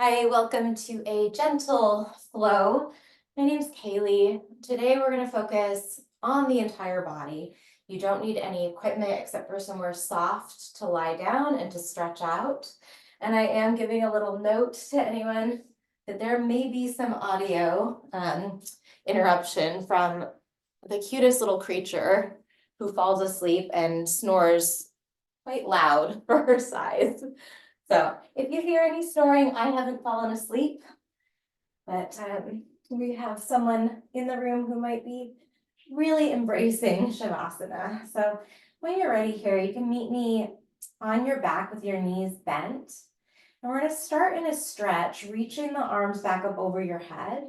Hi, welcome to a gentle flow. My name's Kaylee. Today we're going to focus on the entire body. You don't need any equipment except for somewhere soft to lie down and to stretch out. And I am giving a little note to anyone that there may be some audio interruption from the cutest little creature who falls asleep and snores quite loud for her size. So if you hear any snoring, I haven't fallen asleep, but we have someone in the room who might be really embracing Shavasana. So when you're ready here, you can meet me on your back with your knees bent. And we're going to start in a stretch, reaching the arms back up over your head.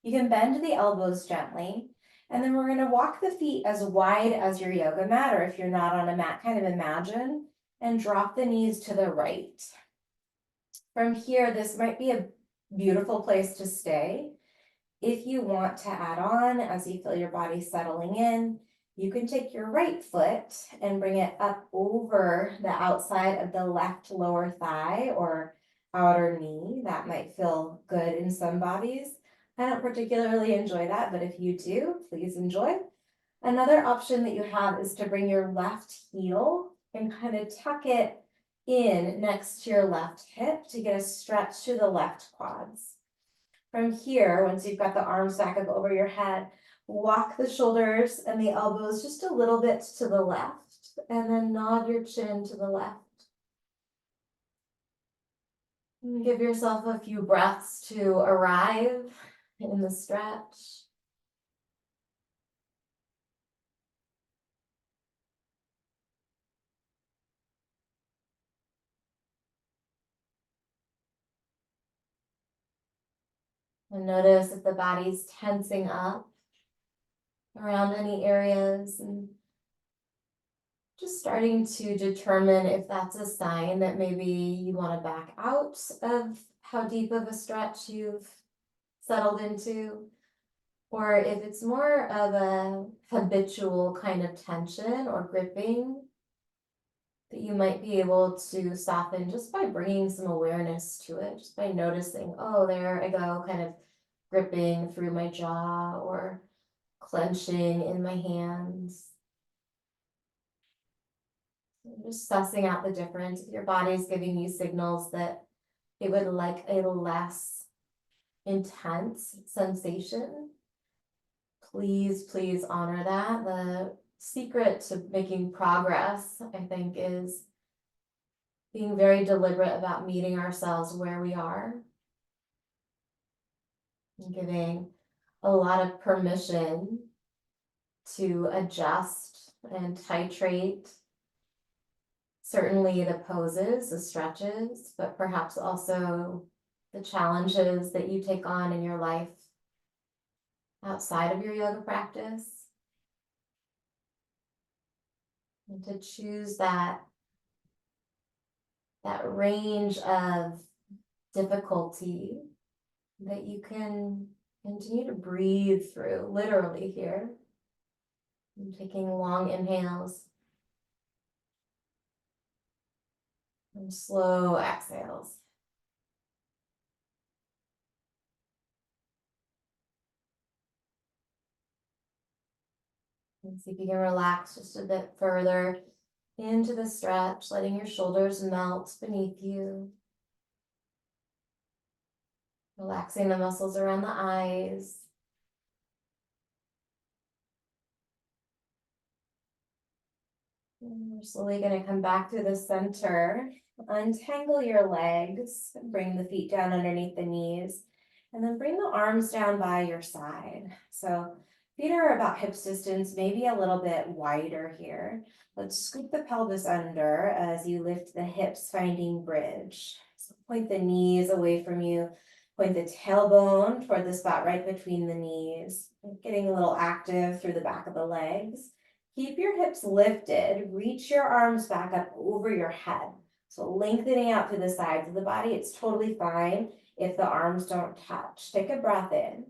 You can bend the elbows gently. And then we're going to walk the feet as wide as your yoga mat, or if you're not on a mat, kind of imagine, and drop the knees to the right. From here, this might be a beautiful place to stay. If you want to add on, as you feel your body settling in, you can take your right foot and bring it up over the outside of the left lower thigh or outer knee. That might feel good in some bodies. I don't particularly enjoy that, but if you do, please enjoy. Another option that you have is to bring your left heel and kind of tuck it in next to your left hip to get a stretch to the left quads. From here, once you've got the arms back up over your head, walk the shoulders and the elbows just a little bit to the left, and then nod your chin to the left. And give yourself a few breaths to arrive in the stretch. And notice if the body's tensing up around any areas, and just starting to determine if that's a sign that maybe you want to back out of how deep of a stretch you've settled into, or if it's more of a habitual kind of tension or gripping that you might be able to soften just by bringing some awareness to it, just by noticing, oh, there I go, kind of gripping through my jaw or clenching in my hands. Just sussing out the difference. If your body's giving you signals that it would like a less intense sensation, please honor that. The secret to making progress, I think, is being very deliberate about meeting ourselves where we are and giving a lot of permission to adjust and titrate. Certainly the poses, the stretches, but perhaps also the challenges that you take on in your life outside of your yoga practice. And to choose that range of difficulty that you can continue to breathe through, literally here. And taking long inhales and slow exhales. And see if you can relax just a bit further into the stretch, letting your shoulders melt beneath you. Relaxing the muscles around the eyes. And we're slowly going to come back to the center. Untangle your legs, bring the feet down underneath the knees, and then bring the arms down by your side. So feet are about hips distance, maybe a little bit wider here. Let's scoop the pelvis under as you lift the hips, finding bridge. So point the knees away from you. Point the tailbone toward the spot right between the knees. Getting a little active through the back of the legs. Keep your hips lifted. Reach your arms back up over your head. So lengthening out to the sides of the body. It's totally fine if the arms don't touch. Take a breath in.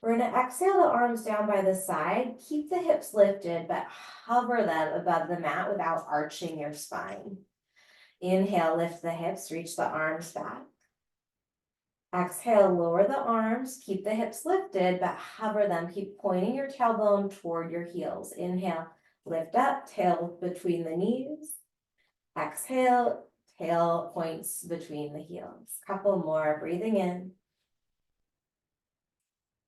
We're going to exhale the arms down by the side. Keep the hips lifted, but hover them above the mat without arching your spine. Inhale, lift the hips, reach the arms back. Exhale, lower the arms, keep the hips lifted, but hover them. Keep pointing your tailbone toward your heels. Inhale, lift up, tail between the knees. Exhale, tail points between the heels. Couple more, breathing in.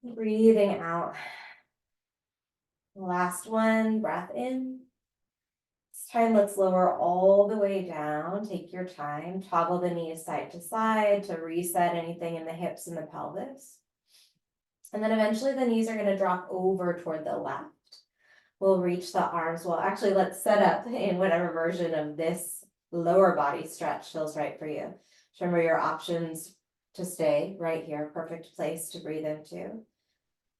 Breathing out. Last one, breath in. This time, let's lower all the way down. Take your time. Toggle the knees side to side to reset anything in the hips and the pelvis. And then eventually the knees are going to drop over toward the left. We'll reach the arms. Well, actually, let's set up in whatever version of this lower body stretch feels right for you. Remember your options to stay right here. Perfect place to breathe into.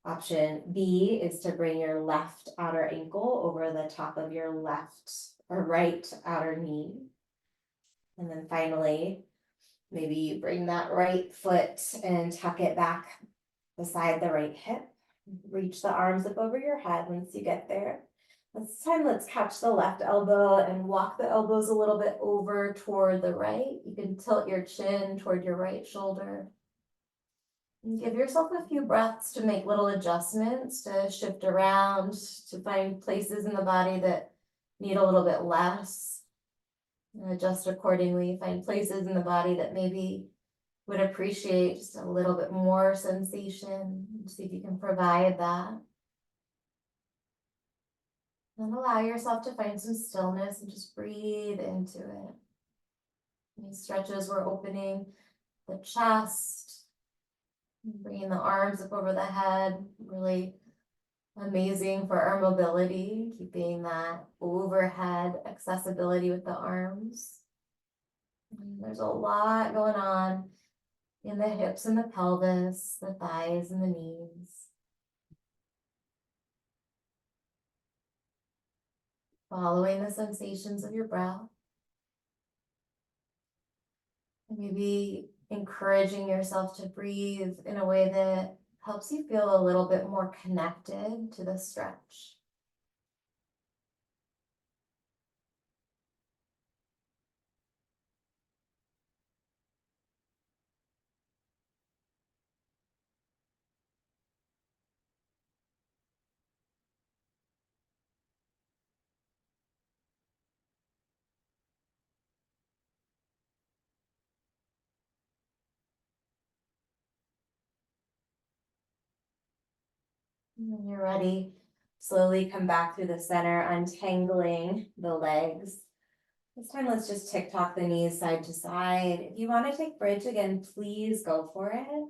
Option B is to bring your left outer ankle over the top of your left or right outer knee. And then finally, maybe you bring that right foot and tuck it back beside the right hip. Reach the arms up over your head once you get there. This time, let's catch the left elbow and walk the elbows a little bit over toward the right. You can tilt your chin toward your right shoulder. And give yourself a few breaths to make little adjustments, to shift around, to find places in the body that need a little bit less. And adjust accordingly. Find places in the body that maybe would appreciate just a little bit more sensation. See if you can provide that. Then allow yourself to find some stillness and just breathe into it. These stretches, we're opening the chest, bringing the arms up over the head, really amazing for our mobility, keeping that overhead accessibility with the arms. And there's a lot going on in the hips and the pelvis, the thighs and the knees. Following the sensations of your breath. And maybe encouraging yourself to breathe in a way that helps you feel a little bit more connected to the stretch. And when you're ready, slowly come back through the center, untangling the legs. This time, let's just tick-tock the knees side to side. If you want to take bridge again, please go for it.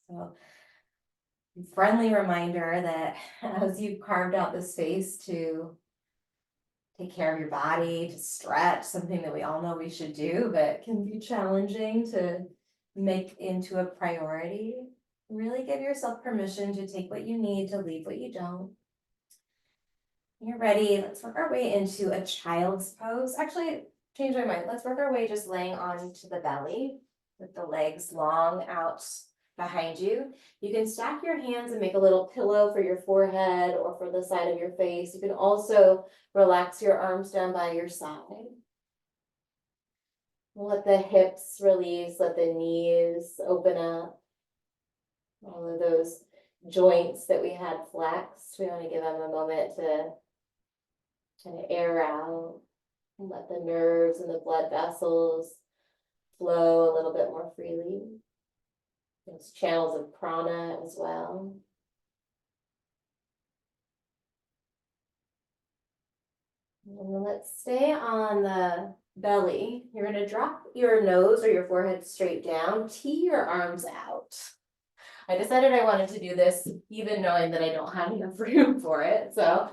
So, friendly reminder that as you've carved out the space to take care of your body, to stretch, something that we all know we should do, but can be challenging to make into a priority. Really give yourself permission to take what you need, to leave what you don't. You're ready. Let's work our way into a child's pose. Actually, change my mind. Let's work our way just laying onto the belly with the legs long out behind you. You can stack your hands and make a little pillow for your forehead or for the side of your face. You can also relax your arms down by your side. Let the hips release, let the knees open up. All of those joints that we had flexed, we want to give them a moment to kind of air out and let the nerves and the blood vessels flow a little bit more freely. There's channels of prana as well. And then let's stay on the belly. You're going to drop your nose or your forehead straight down, tee your arms out. I decided I wanted to do this even knowing that I don't have enough room for it. So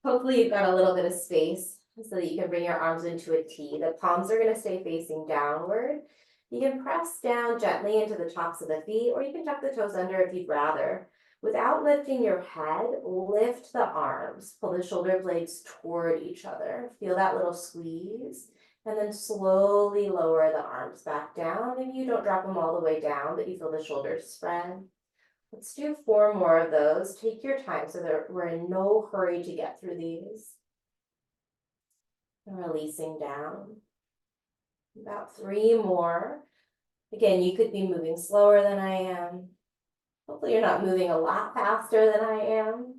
hopefully you've got a little bit of space so that you can bring your arms into a T. The palms are going to stay facing downward. You can press down gently into the tops of the feet, or you can tuck the toes under if you'd rather. Without lifting your head, lift the arms. Pull the shoulder blades toward each other. Feel that little squeeze. And then slowly lower the arms back down. Maybe you don't drop them all the way down, but you feel the shoulders spread. Let's do 4 more of those. Take your time so that we're in no hurry to get through these. And releasing down. About 3 more. Again, you could be moving slower than I am. Hopefully you're not moving a lot faster than I am.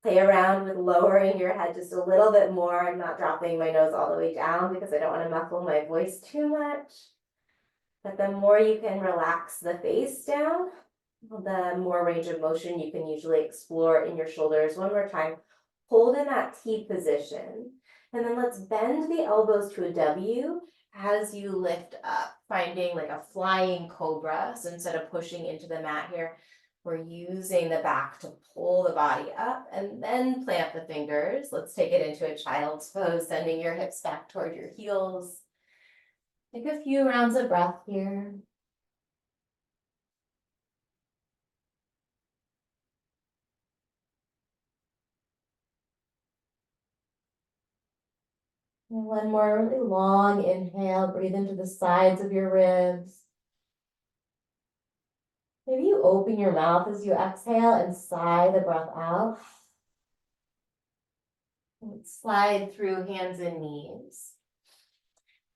Play around with lowering your head just a little bit more. I'm not dropping my nose all the way down because I don't want to muffle my voice too much. But the more you can relax the face down, the more range of motion you can usually explore in your shoulders. One more time, hold in that T position. And then let's bend the elbows to a W as you lift up, finding like a flying cobra. So instead of pushing into the mat here, we're using the back to pull the body up and then plant the fingers. Let's take it into a child's pose, sending your hips back toward your heels. Take a few rounds of breath here. And one more really long inhale, breathe into the sides of your ribs. Maybe you open your mouth as you exhale and sigh the breath out. And slide through hands and knees.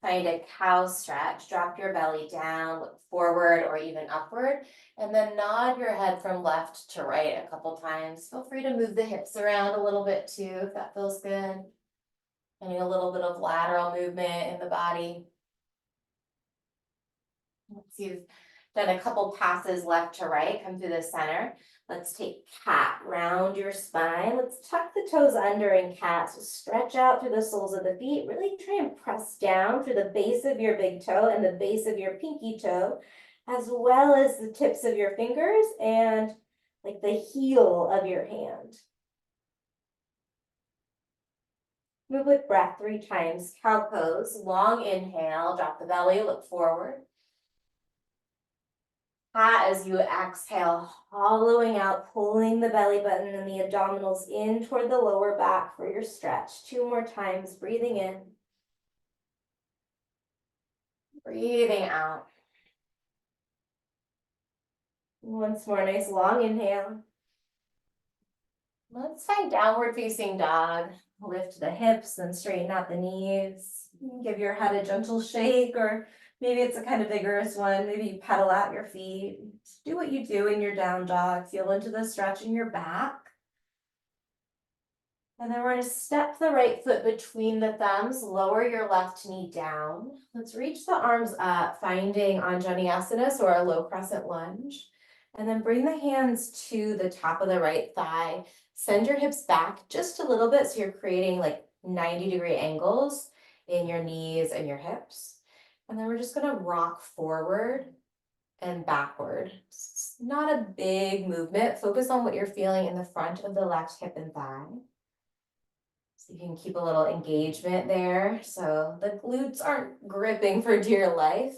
Find a cow stretch, drop your belly down, look forward or even upward, and then nod your head from left to right a couple times. Feel free to move the hips around a little bit too, if that feels good. Finding a little bit of lateral movement in the body. Once you've done a couple passes left to right, come through the center. Let's take cat, round your spine. Let's tuck the toes under in cat. So stretch out through the soles of the feet. Really try and press down through the base of your big toe and the base of your pinky toe, as well as the tips of your fingers and like the heel of your hand. Move with breath 3 times. Cow pose, long inhale, drop the belly, look forward. As you exhale, hollowing out, pulling the belly button and the abdominals in toward the lower back for your stretch. 2 more times, breathing in. Breathing out. Once more, nice long inhale. Let's find downward facing dog. Lift the hips and straighten out the knees. Give your head a gentle shake, or maybe it's a kind of vigorous one. Maybe you pedal out your feet. Do what you do in your down dog. Feel into the stretch in your back. And then we're going to step the right foot between the thumbs, lower your left knee down. Let's reach the arms up, finding Anjaneyasana, so our low crescent lunge. And then bring the hands to the top of the right thigh. Send your hips back just a little bit so you're creating like 90-degree angles in your knees and your hips. And then we're just going to rock forward and backward. It's not a big movement. Focus on what you're feeling in the front of the left hip and thigh. So you can keep a little engagement there. So the glutes aren't gripping for dear life,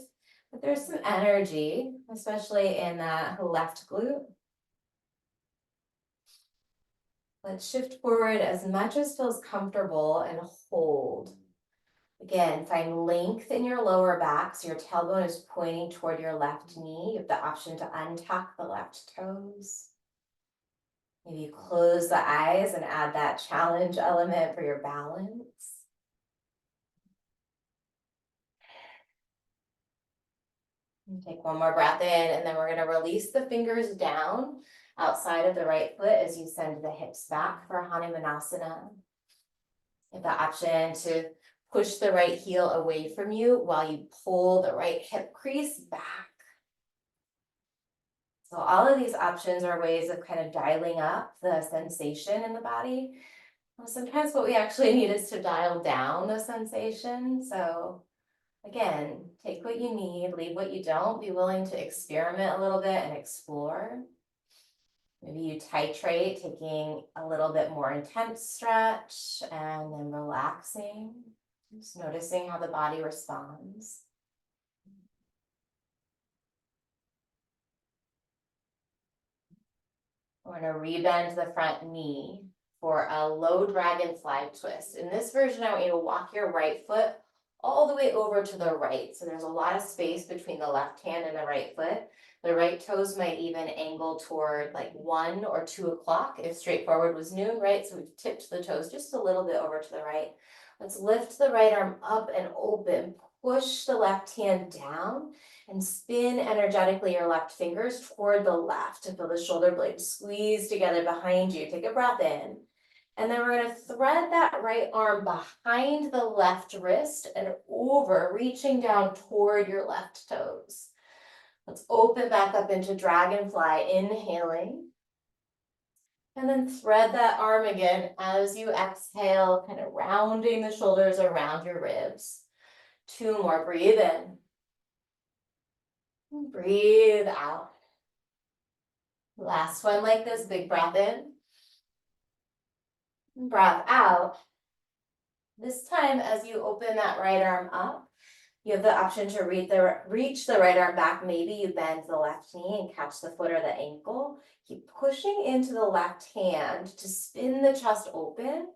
but there's some energy, especially in that left glute. Let's shift forward as much as feels comfortable and hold. Again, find length in your lower back, so your tailbone is pointing toward your left knee. You have the option to untuck the left toes. Maybe you close the eyes and add that challenge element for your balance. And take one more breath in, and then we're going to release the fingers down outside of the right foot as you send the hips back for Hanumanasana. You have the option to push the right heel away from you while you pull the right hip crease back. So all of these options are ways of kind of dialing up the sensation in the body. Well, sometimes what we actually need is to dial down the sensation. So again, take what you need, leave what you don't. Be willing to experiment a little bit and explore. Maybe you titrate, taking a little bit more intense stretch and then relaxing. Just noticing how the body responds. We're going to rebend the front knee for a low dragonfly twist. In this version, I want you to walk your right foot all the way over to the right. So there's a lot of space between the left hand and the right foot. The right toes might even angle toward like 1 or 2 o'clock if straightforward was noon, right? So we've tipped the toes just a little bit over to the right. Let's lift the right arm up and open. push the left hand down and spin energetically your left fingers toward the left to feel the shoulder blades squeeze together behind you. Take a breath in. And then we're going to thread that right arm behind the left wrist and over, reaching down toward your left toes. Let's open back up into dragonfly, inhaling. And then thread that arm again as you exhale, kind of rounding the shoulders around your ribs. 2 more, breathe in. Breathe out. Last one like this, big breath in. Breath out. This time, as you open that right arm up, you have the option to reach the right arm back. Maybe you bend the left knee and catch the foot or the ankle. Keep pushing into the left hand to spin the chest open.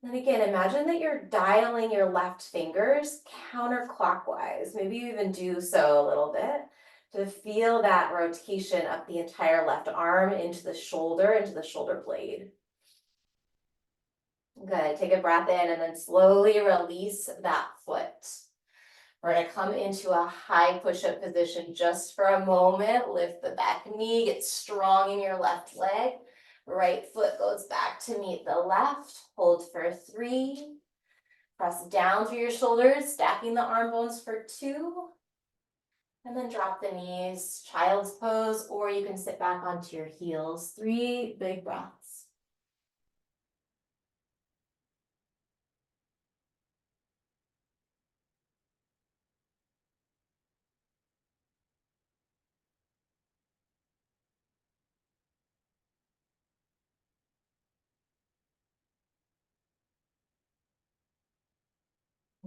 And again, imagine that you're dialing your left fingers counterclockwise. Maybe you even do so a little bit to feel that rotation up the entire left arm into the shoulder blade. Good, take a breath in and then slowly release that foot. We're gonna come into a high push-up position just for a moment. Lift the back knee, get strong in your left leg. Right foot goes back to meet the left. Hold for 3. Press down through your shoulders, stacking the arm bones for 2. And then drop the knees, child's pose, or you can sit back onto your heels. 3 big breaths.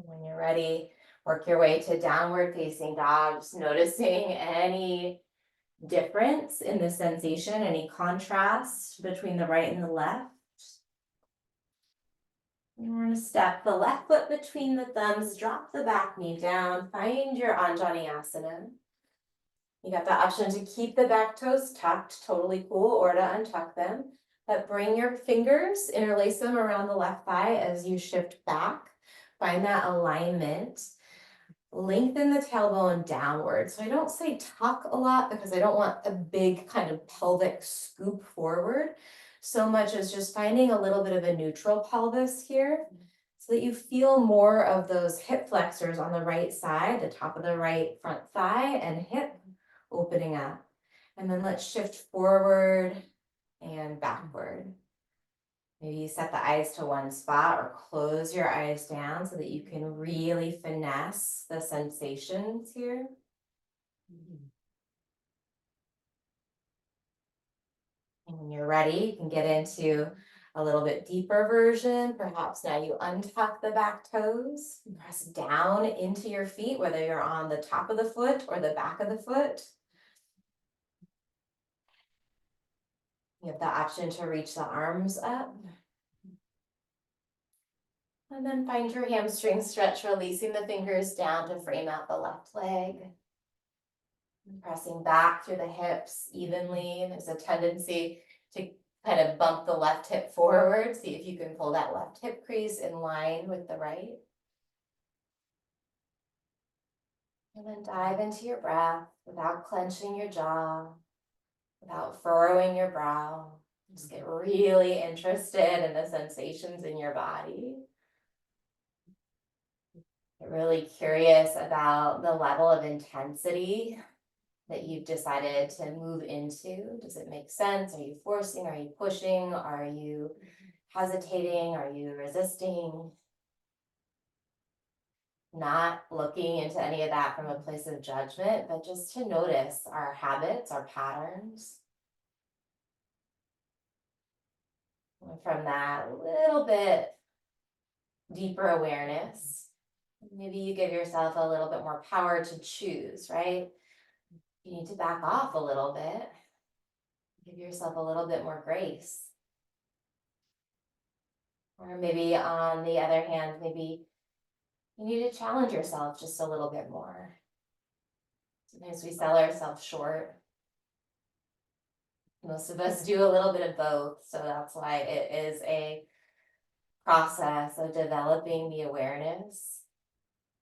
When you're ready, work your way to downward facing dog, just noticing any difference in the sensation, any contrast between the right and the left. And we're going to step the left foot between the thumbs, drop the back knee down, find your Anjaneyasana. You got the option to keep the back toes tucked, totally cool, or to untuck them. But bring your fingers, interlace them around the left thigh as you shift back. Find that alignment. Lengthen the tailbone downward. So I don't say tuck a lot because I don't want a big kind of pelvic scoop forward so much as just finding a little bit of a neutral pelvis here so that you feel more of those hip flexors on the right side, the top of the right front thigh and hip opening up. And then let's shift forward and backward. Maybe you set the eyes to one spot or close your eyes down so that you can really finesse the sensations here. And when you're ready, you can get into a little bit deeper version. Perhaps now you untuck the back toes, press down into your feet, whether you're on the top of the foot or the back of the foot. You have the option to reach the arms up. And then find your hamstring stretch, releasing the fingers down to frame out the left leg. And pressing back through the hips evenly. There's a tendency to kind of bump the left hip forward. See if you can pull that left hip crease in line with the right. And then dive into your breath without clenching your jaw, without furrowing your brow. Just get really interested in the sensations in your body. Get really curious about the level of intensity that you've decided to move into. Does it make sense? Are you forcing? Are you pushing? Are you hesitating? Are you resisting? Not looking into any of that from a place of judgment, but just to notice our habits, our patterns. And from that little bit deeper awareness, maybe you give yourself a little bit more power to choose, right? You need to back off a little bit. Give yourself a little bit more grace. Or maybe on the other hand, maybe you need to challenge yourself just a little bit more. Sometimes we sell ourselves short. Most of us do a little bit of both. So that's why it is a process of developing the awareness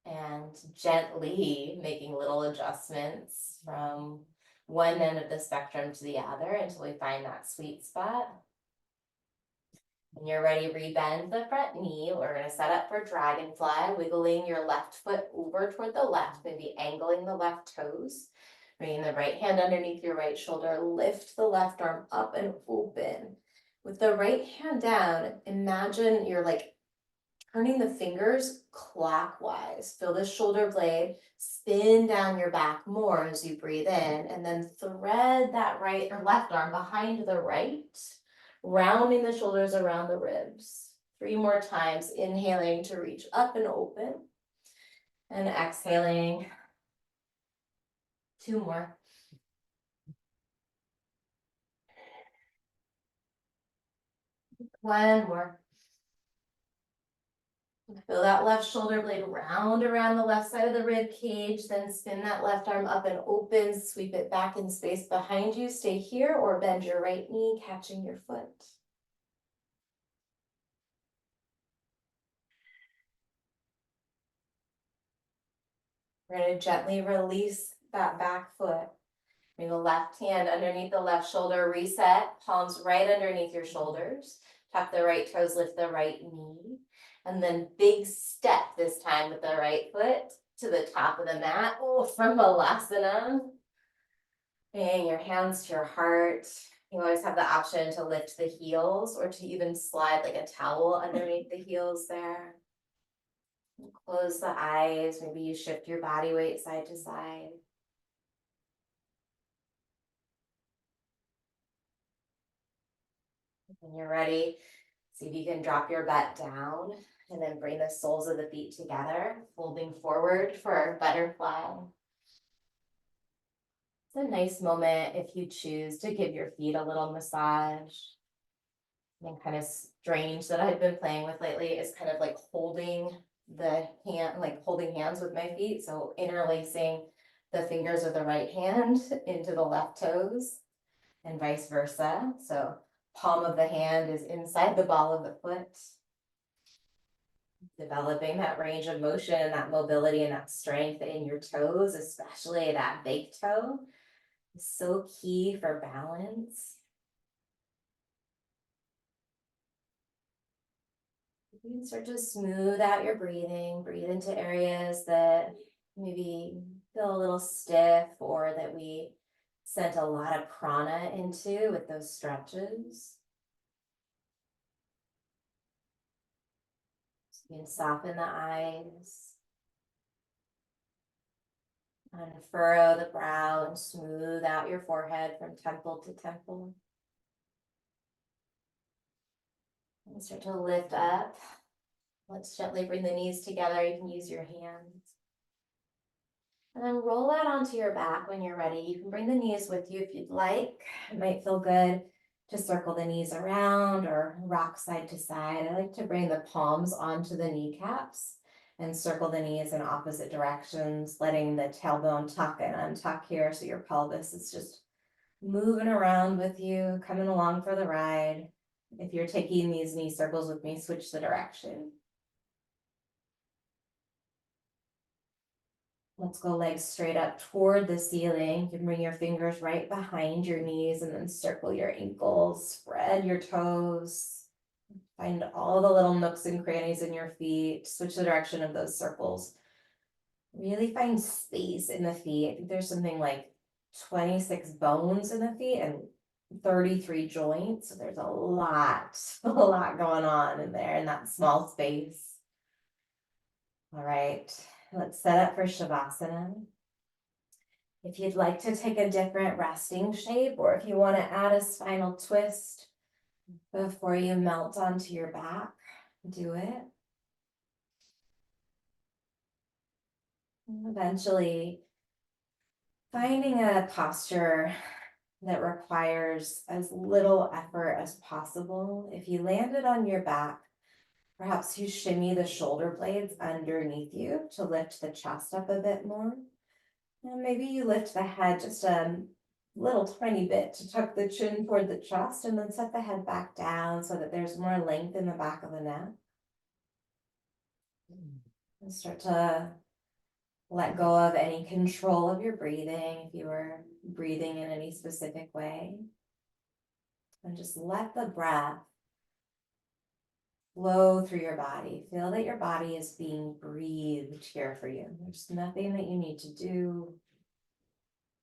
and gently making little adjustments from one end of the spectrum to the other until we find that sweet spot. When you're ready, rebend the front knee. We're going to set up for dragonfly, wiggling your left foot over toward the left, maybe angling the left toes. Bringing the right hand underneath your right shoulder, lift the left arm up and open. With the right hand down, imagine you're like turning the fingers clockwise. Feel the shoulder blade spin down your back more as you breathe in, and then thread that right or left arm behind the right, rounding the shoulders around the ribs. 3 more times, inhaling to reach up and open, and exhaling. 2 more. One more. Feel that left shoulder blade round around the left side of the rib cage, then spin that left arm up and open, sweep it back in space behind you. Stay here or bend your right knee, catching your foot. We're going to gently release that back foot. Bring the left hand underneath the left shoulder, reset, palms right underneath your shoulders. Tuck the right toes, lift the right knee. And then big step this time with the right foot to the top of the mat. Oh, from Balasana. Bring your hands to your heart. You always have the option to lift the heels or to even slide like a towel underneath the heels there. Close the eyes. Maybe you shift your body weight side to side. When you're ready, see if you can drop your butt down and then bring the soles of the feet together, folding forward for butterfly. It's a nice moment if you choose to give your feet a little massage. And kind of strange that I've been playing with lately is kind of like holding the hand, like holding hands with my feet. So interlacing the fingers of the right hand into the left toes and vice versa. So palm of the hand is inside the ball of the foot. Developing that range of motion and that mobility and that strength in your toes, especially that big toe, is so key for balance. You can start to smooth out your breathing, breathe into areas that maybe feel a little stiff or that we sent a lot of prana into with those stretches. So you can soften the eyes, unfurrow the brow and smooth out your forehead from temple to temple. And start to lift up. Let's gently bring the knees together. You can use your hands. And then roll out onto your back when you're ready. You can bring the knees with you if you'd like. It might feel good to circle the knees around or rock side to side. I like to bring the palms onto the kneecaps and circle the knees in opposite directions, letting the tailbone tuck and untuck here so your pelvis is just moving around with you, coming along for the ride. If you're taking these knee circles with me, switch the direction. Let's go legs straight up toward the ceiling. You can bring your fingers right behind your knees and then circle your ankles, spread your toes. Find all the little nooks and crannies in your feet. Switch the direction of those circles. Really find space in the feet. I think there's something like 26 bones in the feet and 33 joints. So there's a lot going on in there in that small space. All right, let's set up for Shavasana. If you'd like to take a different resting shape, or if you want to add a spinal twist before you melt onto your back, do it. And eventually, finding a posture that requires as little effort as possible. If you landed on your back, perhaps you shimmy the shoulder blades underneath you to lift the chest up a bit more. And maybe you lift the head just a little tiny bit to tuck the chin toward the chest and then set the head back down so that there's more length in the back of the neck. And start to Let go of any control of your breathing if you were breathing in any specific way. And just let the breath flow through your body. Feel that your body is being breathed here for you. There's nothing that you need to do,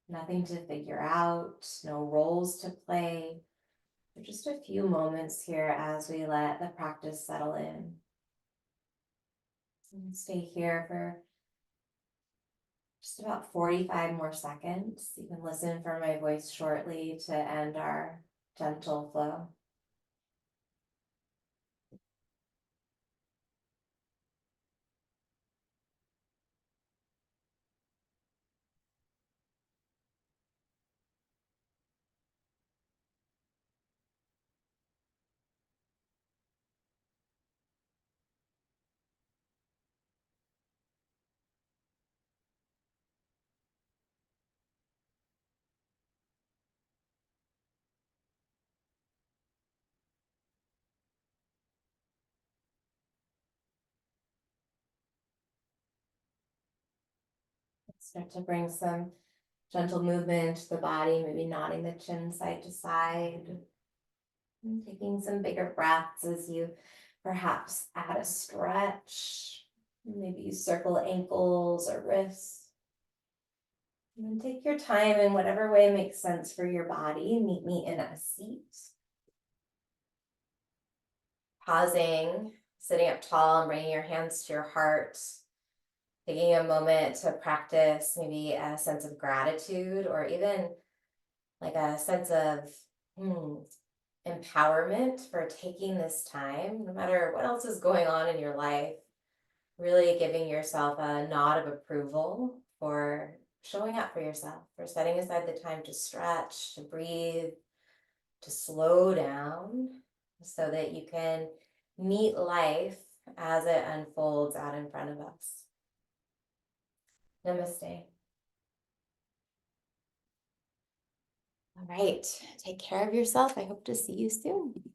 nothing to figure out, no roles to play. Just a few moments here as we let the practice settle in. And stay here for just about 45 more seconds. You can listen for my voice shortly to end our gentle flow. Start to bring some gentle movement to the body, maybe nodding the chin side to side. And taking some bigger breaths as you perhaps add a stretch. Maybe you circle ankles or wrists. And then take your time in whatever way makes sense for your body. Meet me in a seat. Pausing, sitting up tall and bringing your hands to your heart. Taking a moment to practice maybe a sense of gratitude or even like a sense of empowerment for taking this time, no matter what else is going on in your life, really giving yourself a nod of approval for showing up for yourself, for setting aside the time to stretch, to breathe, to slow down so that you can meet life as it unfolds out in front of us. Namaste. All right, take care of yourself. I hope to see you soon.